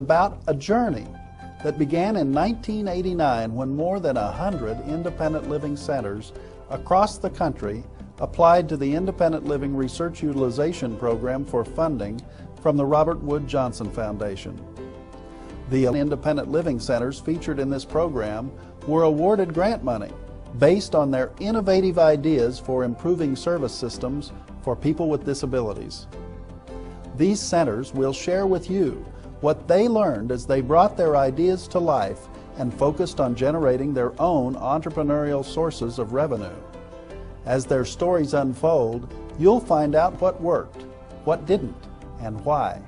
About a journey that began in 1989 when more than 100 independent living centers across the country applied to the Independent Living Research Utilization Program for funding from the Robert Wood Johnson Foundation. The independent living centers featured in this program were awarded grant money based on their innovative ideas for improving service systems for people with disabilities. These centers will share with you what they learned as they brought their ideas to life and focused on generating their own entrepreneurial sources of revenue. As their stories unfold, you'll find out what worked, what didn't, and why.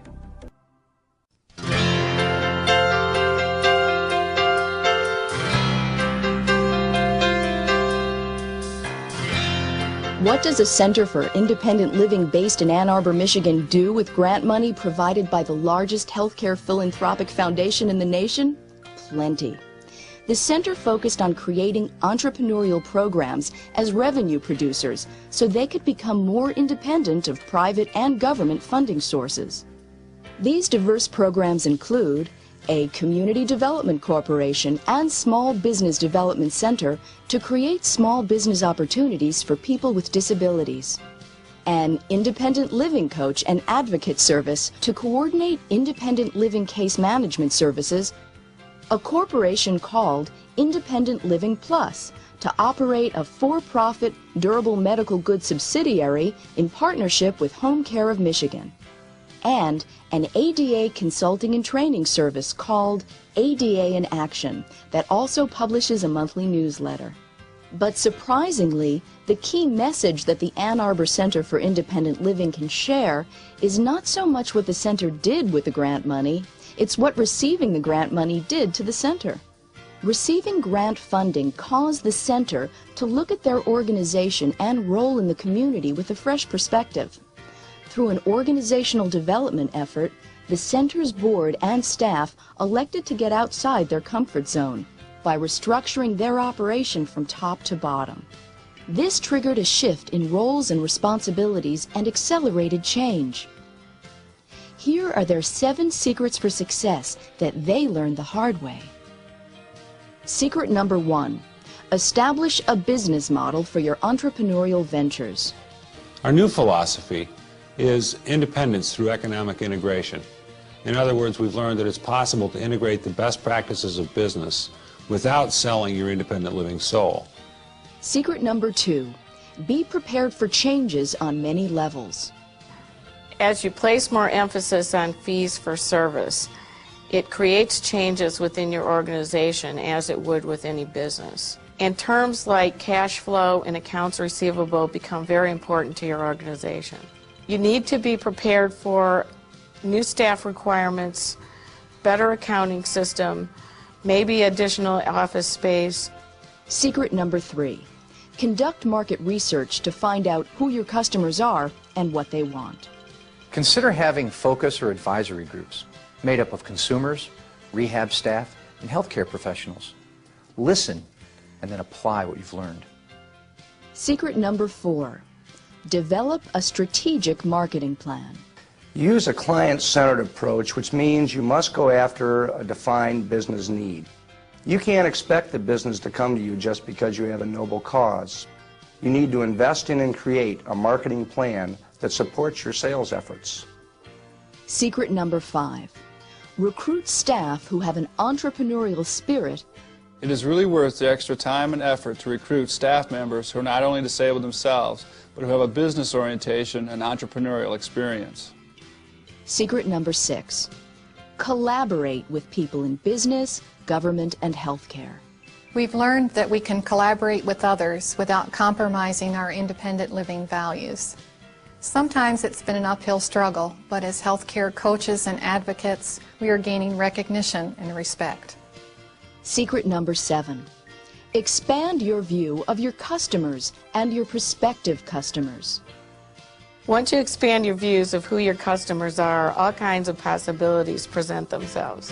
What does a Center for Independent Living based in Ann Arbor, Michigan do with grant money provided by the largest healthcare philanthropic foundation in the nation? Plenty. The center focused on creating entrepreneurial programs as revenue producers so they could become more independent of private and government funding sources. These diverse programs include a Community Development Corporation and Small Business Development Center to create small business opportunities for people with disabilities, an Independent Living Coach and Advocate Service to coordinate independent living case management services, a corporation called Independent Living Plus to operate a for-profit durable medical goods subsidiary in partnership with Home Care of Michigan, and an ADA consulting and training service called ADA in Action that also publishes a monthly newsletter. But surprisingly, the key message that the Ann Arbor Center for Independent Living can share is not so much what the center did with the grant money, it's what receiving the grant money did to the center. Receiving grant funding caused the center to look at their organization and role in the community with a fresh perspective. Through an organizational development effort, the center's board and staff elected to get outside their comfort zone by restructuring their operation from top to bottom. This triggered a shift in roles and responsibilities and accelerated change. Here are their 7 secrets for success that they learned the hard way. Secret number 1, establish a business model for your entrepreneurial ventures. Our new philosophy is independence through economic integration. In other words, we've learned that it's possible to integrate the best practices of business without selling your independent living soul. Secret number 2, be prepared for changes on many levels. As you place more emphasis on fees for service, it creates changes within your organization as it would with any business. And terms like cash flow and accounts receivable become very important to your organization. You need to be prepared for new staff requirements, better accounting system, maybe additional office space. Secret number 3, conduct market research to find out who your customers are and what they want. Consider having focus or advisory groups made up of consumers, rehab staff, and healthcare professionals. Listen and then apply what you've learned. Secret number 4, develop a strategic marketing plan. Use a client-centered approach, which means you must go after a defined business need. You can't expect the business to come to you just because you have a noble cause. You need to invest in and create a marketing plan that supports your sales efforts. Secret number 5, recruit staff who have an entrepreneurial spirit. It is really worth the extra time and effort to recruit staff members who are not only disabled themselves, but who have a business orientation and entrepreneurial experience. Secret number 6, collaborate with people in business, government, and healthcare. We've learned that we can collaborate with others without compromising our independent living values. Sometimes it's been an uphill struggle, but as healthcare coaches and advocates, we are gaining recognition and respect. Secret number 7, expand your view of your customers and your prospective customers. Once you expand your views of who your customers are, all kinds of possibilities present themselves.